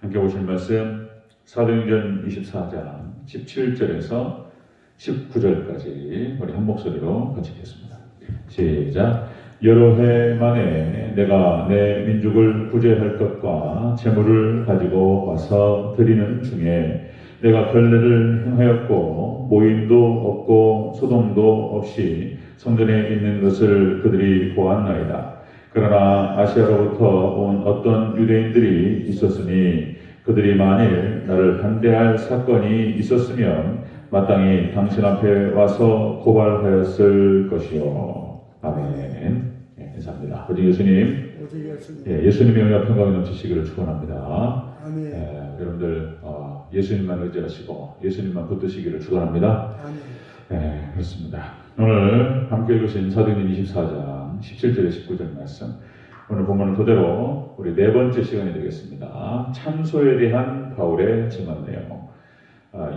함께 보실 말씀 사도행전 24장 17절에서 19절까지 우리 한 목소리로 같이 읽겠습니다. 시작. 여러 해 만에 내가 내 민족을 구제할 것과 재물을 가지고 와서 드리는 중에 내가 결례를 행하였고 모임도 없고 소동도 없이 성전에 있는 것을 그들이 보았나이다. 그러나 아시아로부터 온 어떤 유대인들이 있었으니 그들이 만일 나를 반대할 사건이 있었으면 마땅히 당신 앞에 와서 고발하였을 것이요. 아멘. 감사합니다. 오직 예수님, 예수님의 영광 평강이 넘치시기를 축원합니다. 아멘. 여러분들 예수님만 의지하시고 예수님만 붙드시기를 축원합니다. 아멘. 그렇습니다. 오늘 함께 읽으신 사도행전 24장 17절에 19절 말씀, 오늘 본문은 그대로 우리 네 번째 시간이 되겠습니다. 참소에 대한 바울의 증언 내용.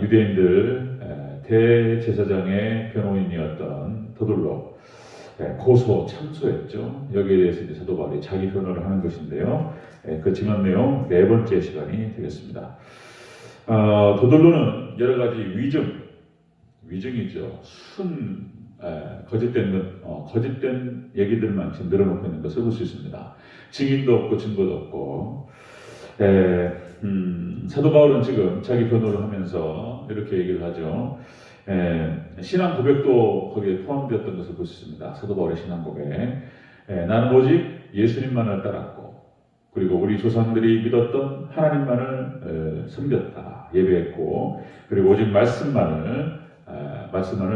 유대인들 대제사장의 변호인이었던 더둘로 고소, 참소했죠. 여기에 대해서 이제 사도 바울이 자기 변호를 하는 것인데요. 그 증언 내용 네 번째 시간이 되겠습니다. 더둘로는 여러 가지 위증이죠. 거짓된 얘기들만 지금 늘어놓고 있는 것을 볼 수 있습니다. 증인도 없고 증거도 없고. 사도 바울은 지금 자기 변호를 하면서 이렇게 얘기를 하죠. 신앙 고백도 거기에 포함되었던 것을 볼 수 있습니다. 사도 바울의 신앙 고백. 나는 오직 예수님만을 따랐고, 그리고 우리 조상들이 믿었던 하나님만을 섬겼다, 예배했고, 그리고 오직 말씀만을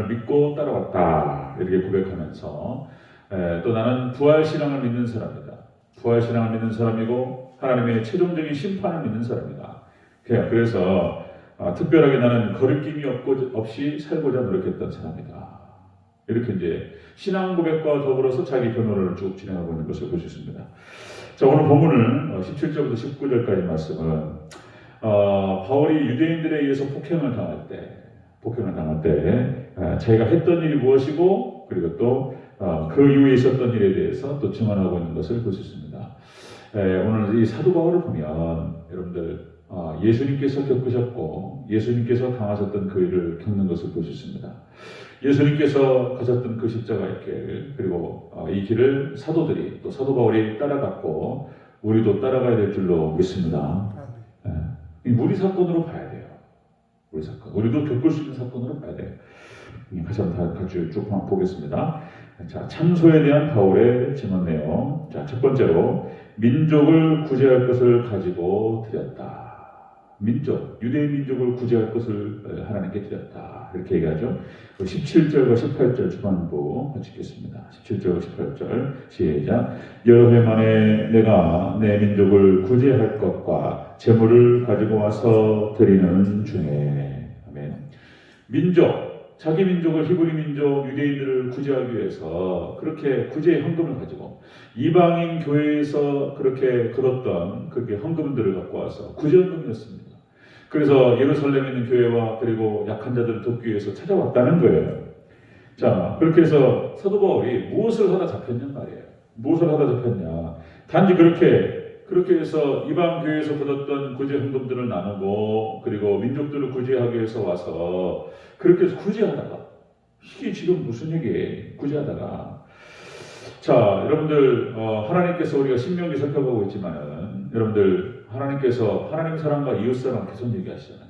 믿고 따라왔다, 이렇게 고백하면서 또 나는 부활신앙을 믿는 사람이다. 부활신앙을 믿는 사람이고 하나님의 최종적인 심판을 믿는 사람이다. 그래서 특별하게 나는 거리낌이 없이 살고자 노력했던 사람이다. 이렇게 이제 신앙 고백과 더불어서 자기 변호를 쭉 진행하고 있는 것을 볼 수 있습니다. 자, 오늘 본문은 17절부터 19절까지 말씀은 바울이 유대인들에 의해서 폭행을 당할 때 자기가 했던 일이 무엇이고, 그리고 또 그 이후에 있었던 일에 대해서 또 증언하고 있는 것을 볼 수 있습니다. 오늘 이 사도 바울을 보면 여러분들 예수님께서 겪으셨고 예수님께서 당하셨던 그 일을 겪는 것을 볼 수 있습니다. 예수님께서 가셨던 그 십자가의 길, 그리고 이 길을 사도들이, 또 사도 바울이 따라갔고 우리도 따라가야 될 줄로 믿습니다. 우리 사건으로 봐야 돼요. 우리 사건, 우리도 겪을 수 있는 사건으로 봐야 돼요. 같이 한번 같이 쭉 보겠습니다. 자, 참소에 대한 바울의 증언 내용. 자, 첫 번째로 민족을 구제할 것을 가지고 드렸다. 유대인 민족을 구제할 것을 하나님께 드렸다, 이렇게 얘기하죠. 17절과 18절 초반부 같이 읽겠습니다. 17절과 18절 시작. 여러 해 만에 내가 내 민족을 구제할 것과 재물을 가지고 와서 드리는 중에. 아멘. 자기 민족을, 히브리 민족, 유대인들을 구제하기 위해서 그렇게 구제의 헌금을 가지고 이방인 교회에서 그렇게 거뒀던 그렇게 헌금들을 갖고 와서 구제 헌금이었습니다. 그래서 예루살렘에 있는 교회와 그리고 약한 자들을 돕기 위해서 찾아왔다는 거예요. 자, 그렇게 해서 사도 바울이 무엇을 하다 잡혔냔 말이에요. 무엇을 하다 잡혔냐. 단지 그렇게 해서 이방 교회에서 거뒀던 구제 헌금들을 나누고, 그리고 민족들을 구제하기 위해서 와서 그렇게 해서 구제하다가, 이게 지금 무슨 얘기예요? 구제하다가. 자, 여러분들 하나님께서, 우리가 신명기 살펴보고 있지만은 여러분들 하나님께서 하나님 사랑과 이웃 사랑 계속 얘기하시잖아요.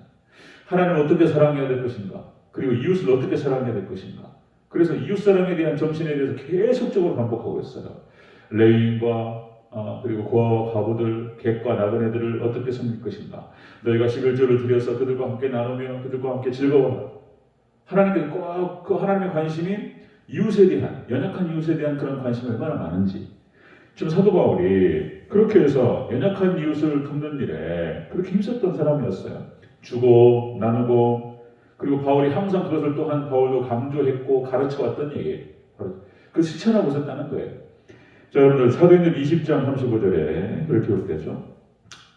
하나님을 어떻게 사랑해야 될 것인가, 그리고 이웃을 어떻게 사랑해야 될 것인가. 그래서 이웃 사랑에 대한 정신에 대해서 계속적으로 반복하고 있어요. 레위인과 그리고 고아와 과부들, 객과 나그네들을 어떻게 섬길 것인가. 너희가 11조를 드려서 그들과 함께 나누며 그들과 함께 즐거워하라. 하나님께 꼭 그 하나님의 관심이 이웃에 대한, 연약한 이웃에 대한 그런 관심이 얼마나 많은지. 지금 사도 바울이 그렇게 해서 연약한 이웃을 돕는 일에 그렇게 힘썼던 사람이었어요. 주고 나누고, 그리고 바울이 항상 그것을 또한 바울도 강조했고 가르쳐왔던 얘기예요. 그 실천하고 있었다는 거예요. 자, 여러분들 사도행전 20장 35절에 그렇게 기록되죠.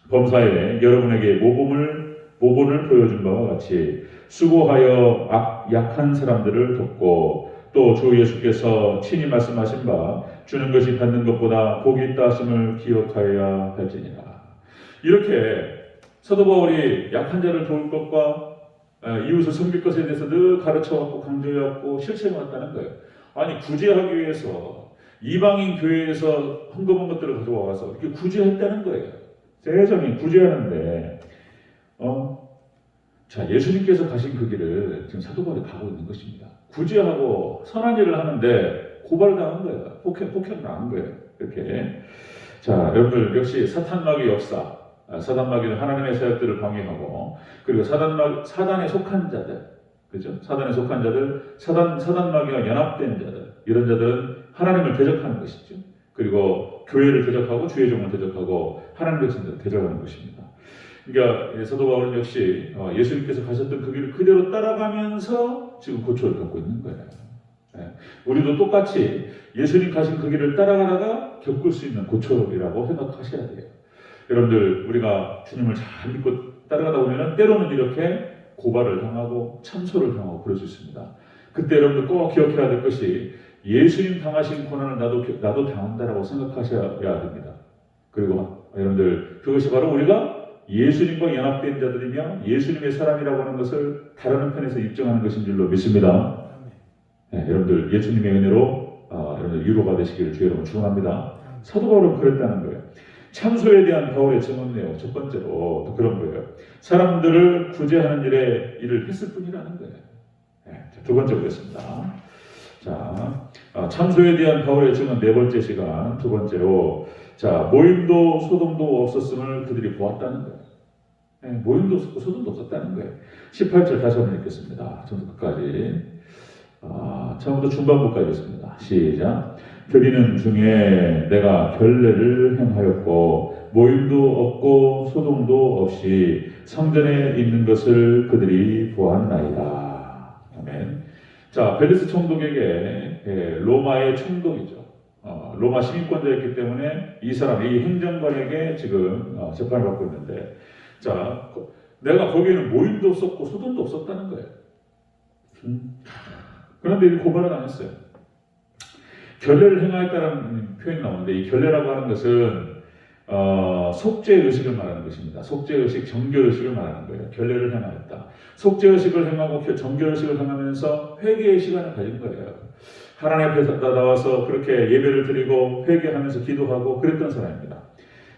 범사에 여러분에게 모본을 보여준 바와 같이 수고하여 약한 사람들을 돕고, 또 주 예수께서 친히 말씀하신 바 주는 것이 받는 것보다 복이 있다 하심을 기억하여야 할지니라. 이렇게 사도 바울이 약한 자를 도울 것과 이웃을 섬길 것에 대해서 늘 가르쳐왔고 강조해왔고 실천해왔다는 거예요. 아니 구제하기 위해서 이방인 교회에서 헌금한 것들을 가져와서 이렇게 구제했다는 거예요. 세상에 구제하는데 자, 예수님께서 가신 그 길을 지금 사도 바울이 가고 있는 것입니다. 구제하고 선한 일을 하는데 고발당한 거예요. 폭행당한 거예요. 이렇게. 자, 여러분들 역시 사탄마귀 역사, 사단마귀는 하나님의 사역들을 방해하고, 그리고 사단에 속한 자들, 그죠? 사단에 속한 자들, 사단마귀와 연합된 자들, 이런 자들은 하나님을 대적하는 것이죠. 그리고 교회를 대적하고 주의 종을 대적하고 하나님 백성들을 대적하는 것입니다. 그러니까 사도 바울은 역시 예수님께서 가셨던 그 길을 그대로 따라가면서 지금 고초를 겪고 있는 거예요. 우리도 똑같이 예수님 가신 그 길을 따라가다가 겪을 수 있는 고초이라고 생각하셔야 돼요. 여러분들 우리가 주님을 잘 믿고 따라가다 보면 때로는 이렇게 고발을 당하고 참소를 당하고 그럴 수 있습니다. 그때 여러분들 꼭 기억해야 될 것이 예수님 당하신 고난을 나도 당한다라고 생각하셔야 됩니다. 그리고 여러분들 그것이 바로 우리가 예수님과 연합된 자들이며 예수님의 사람이라고 하는 것을 다루는 편에서 입증하는 것인 줄로 믿습니다. 여러분들 예수님의 은혜로 여러분들 위로가 되시기를 주의 이름으로 축원합니다. 사도 바울은 그랬다는 거예요. 참소에 대한 바울의 증언 내용 첫 번째로 또 그런 거예요. 사람들을 구제하는 일을 했을 뿐이라는 거예요. 두 번째 보겠습니다. 자, 참소에 대한 바울의 증언 네 번째 시간 두 번째로 자, 모임도 소동도 없었음을 그들이 보았다는 거예요. 모임도 없었고 소동도 없었다는 거예요. 18절 다시 한번 읽겠습니다. 전부 끝까지. 처음부터 중반부까지 있습니다. 시작. 드리는 중에 내가 결례를 행하였고 모임도 없고 소동도 없이 성전에 있는 것을 그들이 보았나이다. 아멘. 자, 벨리스 총독에게 로마의 총독이죠. 로마 시민권자였기 때문에 이 행정관에게 지금 재판을 받고 있는데, 자, 내가 거기에는 모임도 없었고 소동도 없었다는 거예요. 그런데 이 고발을 안 했어요. 결례를 행하였다는 표현이 나오는데 이 결례라고 하는 것은 속죄의식을 말하는 것입니다. 속죄의식, 정결의식을 말하는 거예요. 결례를 행하였다. 속죄의식을 행하고 정결의식을 행하면서 회개의 시간을 가진 거예요. 하나님 앞에 나와서 그렇게 예배를 드리고 회개하면서 기도하고 그랬던 사람입니다.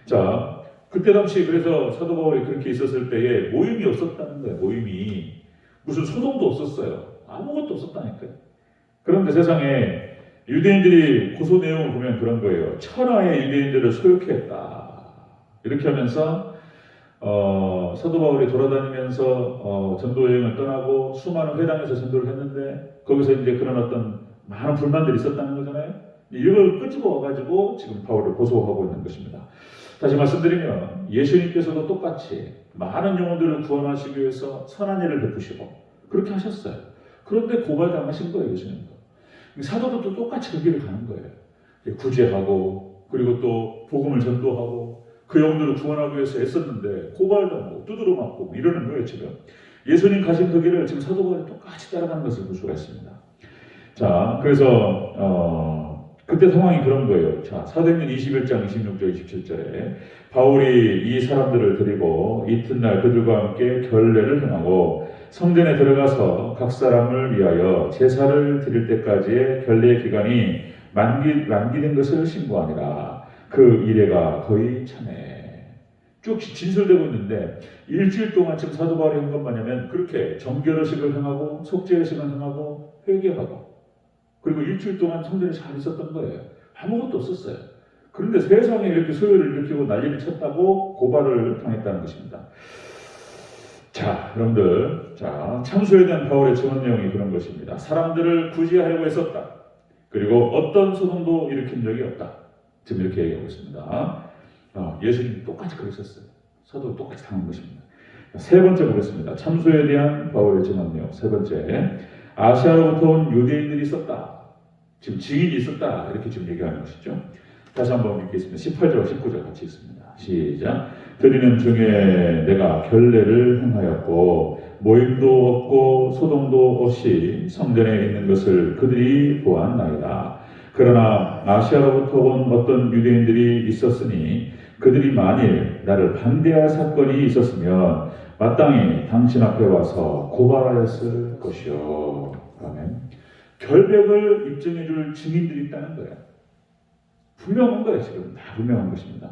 자, 그때 당시 그래서 사도 바울이 그렇게 있었을 때에 모임이 없었다는 거예요. 모임이 무슨 소동도 없었어요. 아무것도 없었다니까요. 그런데 세상에 유대인들이 고소 내용을 보면 그런 거예요. 천하의 유대인들을 소욕해 했다. 이렇게 하면서 사도 바울이 돌아다니면서 전도 여행을 떠나고 수많은 회당에서 전도를 했는데 거기서 이제 그런 어떤 많은 불만들이 있었다는 거잖아요. 이걸 끄집어 와가지고 지금 바울을 고소하고 있는 것입니다. 다시 말씀드리면 예수님께서도 똑같이 많은 영혼들을 구원하시기 위해서 선한 일을 베푸시고 그렇게 하셨어요. 그런데 고발당하신 거예요, 예수님도. 사도들도 똑같이 그 길을 가는 거예요. 구제하고 그리고 또 복음을 전도하고 그 영혼들을 구원하기 위해서 애썼는데 고발당하고 두드러 맞고 이러는 거예요, 지금. 예수님 가신 그 길을 지금 사도 바울이 똑같이 따라가는 것을 볼 수가 있습니다. 자, 그래서 그때 상황이 그런 거예요. 자, 사도행전 21장 26절 27절에 바울이 이 사람들을 데리고 이튿날 그들과 함께 결례를 행하고 성전에 들어가서 각 사람을 위하여 제사를 드릴 때까지의 결례 기간이 만기된 것을 신고하니라. 그 이래가 거의 참에 쭉 진술되고 있는데 일주일 동안 지금 사도 바울이 한 것만이면 그렇게 정결의식을 행하고 속죄의식을 행하고 회개하고 그리고 일주일 동안 성전에 잘 있었던 거예요. 아무것도 없었어요. 그런데 세상에 이렇게 소요를 일으키고 난리를 쳤다고 고발을 당했다는 것입니다. 자, 여러분들, 자, 참소에 대한 바울의 증언 내용이 그런 것입니다. 사람들을 구제하려고 했었다. 그리고 어떤 소동도 일으킨 적이 없다. 지금 이렇게 얘기하고 있습니다. 예수님이 똑같이 그러셨어요. 사도 똑같이 당한 것입니다. 세 번째 보겠습니다. 참소에 대한 바울의 증언 내용. 세 번째, 아시아로부터 온 유대인들이 있었다. 지금 증인이 있었다. 이렇게 지금 얘기하는 것이죠. 다시 한번 읽겠습니다. 18절, 19절 같이 읽습니다. 시작. 드리는 중에 내가 결례를 행하였고 모임도 없고 소동도 없이 성전에 있는 것을 그들이 보았나이다. 그러나 아시아로부터 온 어떤 유대인들이 있었으니 그들이 만일 나를 반대할 사건이 있었으면 마땅히 당신 앞에 와서 고발하였을 것이요. 아멘. 결백을 입증해줄 증인들이 있다는 거예요. 분명한 거예요. 지금 다 분명한 것입니다.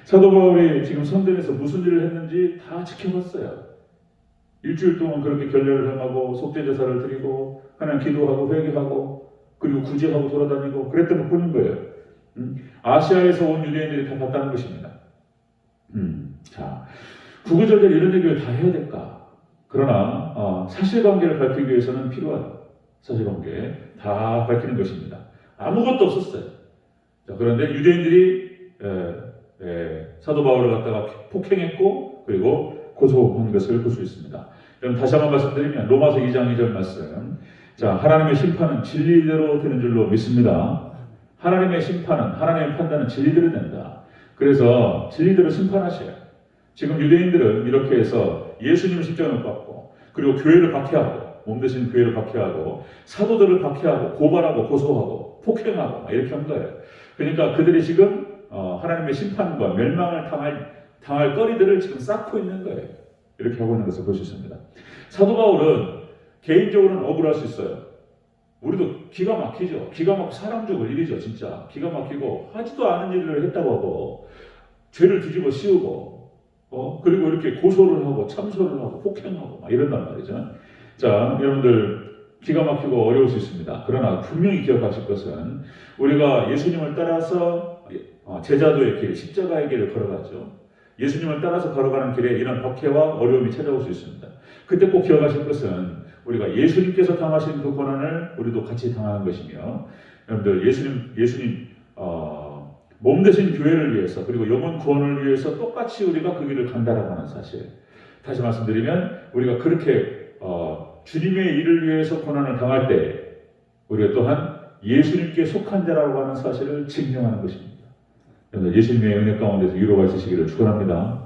사도 바울이 지금 선전에서 무슨 일을 했는지 다 지켜봤어요. 일주일 동안 그렇게 결례를 행하고 속죄제사를 드리고 하나님 기도하고 회개하고 그리고 구제하고 돌아다니고 그랬던 거 보는 거예요. 아시아에서 온 유대인들이 다 봤다는 것입니다. 자, 구구절절 이런 얘기를 다 해야 될까? 그러나 사실관계를 밝히기 위해서는 필요하다. 사실관계 다 밝히는 것입니다. 아무것도 없었어요. 자, 그런데 유대인들이 사도 바울을 갖다가 폭행했고 그리고 고소한 것을 볼 수 있습니다. 여러분 다시 한번 말씀드리면 로마서 2장 2절 말씀. 자, 하나님의 심판은 진리대로 되는 줄로 믿습니다. 하나님의 심판은, 하나님의 판단은 진리대로 된다. 그래서 진리대로 심판하셔요. 지금 유대인들은 이렇게 해서 예수님을 십자가에 못 박고 그리고 교회를 박해하고 몸 대신 교회를 박해하고 사도들을 박해하고 고발하고 고소하고 폭행하고 이렇게 한 거예요. 그러니까 그들이 지금 하나님의 심판과 멸망을 당할 거리들을 지금 쌓고 있는 거예요. 이렇게 하고 있는 것을 볼 수 있습니다. 사도 바울은 개인적으로는 억울할 수 있어요. 우리도 기가 막히죠. 기가 막히고 사람 죽을 일이죠. 진짜 기가 막히고 하지도 않은 일을 했다고 하고 죄를 뒤집어 씌우고 그리고 이렇게 고소를 하고 참소를 하고 폭행하고 막 이런단 말이죠. 자, 여러분들 기가 막히고 어려울 수 있습니다. 그러나 분명히 기억하실 것은 우리가 예수님을 따라서 제자도의 길, 십자가의 길을 걸어가죠. 예수님을 따라서 걸어가는 길에 이런 박해와 어려움이 찾아올 수 있습니다. 그때 꼭 기억하실 것은 우리가 예수님께서 당하신 그 고난을 우리도 같이 당하는 것이며, 여러분들 예수님 몸 대신 교회를 위해서 그리고 영혼 구원을 위해서 똑같이 우리가 그 길을 간다라고 하는 사실. 다시 말씀드리면 우리가 그렇게 주님의 일을 위해서 고난을 당할 때 우리가 또한 예수님께 속한 자라고 하는 사실을 증명하는 것입니다. 예수님의 은혜 가운데서 위로가 있으시기를 축원합니다.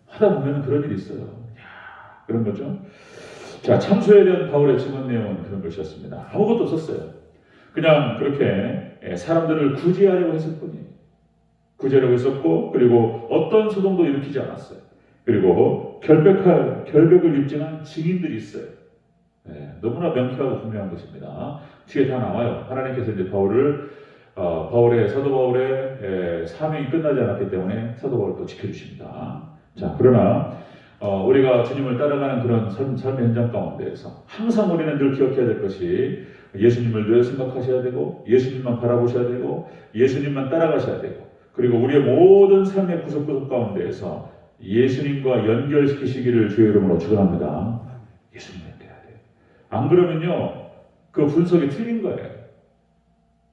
하다 보면 그런 일이 있어요. 그런 거죠. 자, 참소에 대한 바울의 증언 내용은 그런 것이었습니다. 아무것도 없었어요. 그냥 그렇게 사람들을 구제하려고 했을 뿐이에요. 구제하려고 했었고, 그리고 어떤 소동도 일으키지 않았어요. 그리고 결백을 입증한 증인들이 있어요. 너무나 명쾌하고 분명한 것입니다. 뒤에 다 나와요. 하나님께서 이제 사도 바울의 사명이 끝나지 않았기 때문에 사도 바울을 또 지켜주십니다. 자, 그러나 우리가 주님을 따라가는 그런 삶의 현장 가운데에서 항상 우리는 늘 기억해야 될 것이 예수님을 늘 생각하셔야 되고 예수님만 바라보셔야 되고 예수님만 따라가셔야 되고 그리고 우리의 모든 삶의 구석구석 가운데에서 예수님과 연결시키시기를 주의 이름으로 축원합니다. 예수님 연결해야 돼요. 안 그러면요 그 분석이 틀린 거예요.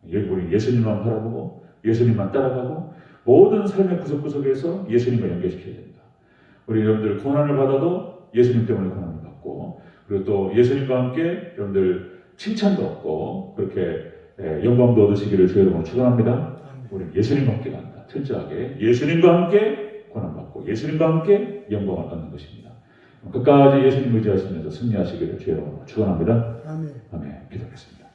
우리 예수님만 바라보고 예수님만 따라가고 모든 삶의 구석구석에서 예수님과 연결시켜야 됩니다. 우리 여러분들 고난을 받아도 예수님 때문에 고난을 받고 그리고 또 예수님과 함께 여러분들 칭찬도 얻고 그렇게 영광도 얻으시기를 주의 이름으로 축원합니다. 우리는 예수님과 함께 간다. 철저하게 예수님과 함께 고난받고 예수님과 함께 영광을 얻는 것입니다. 끝까지 예수님 의지하시면서 승리하시기를 주의 이름으로 축원합니다. 아멘. 기도하겠습니다.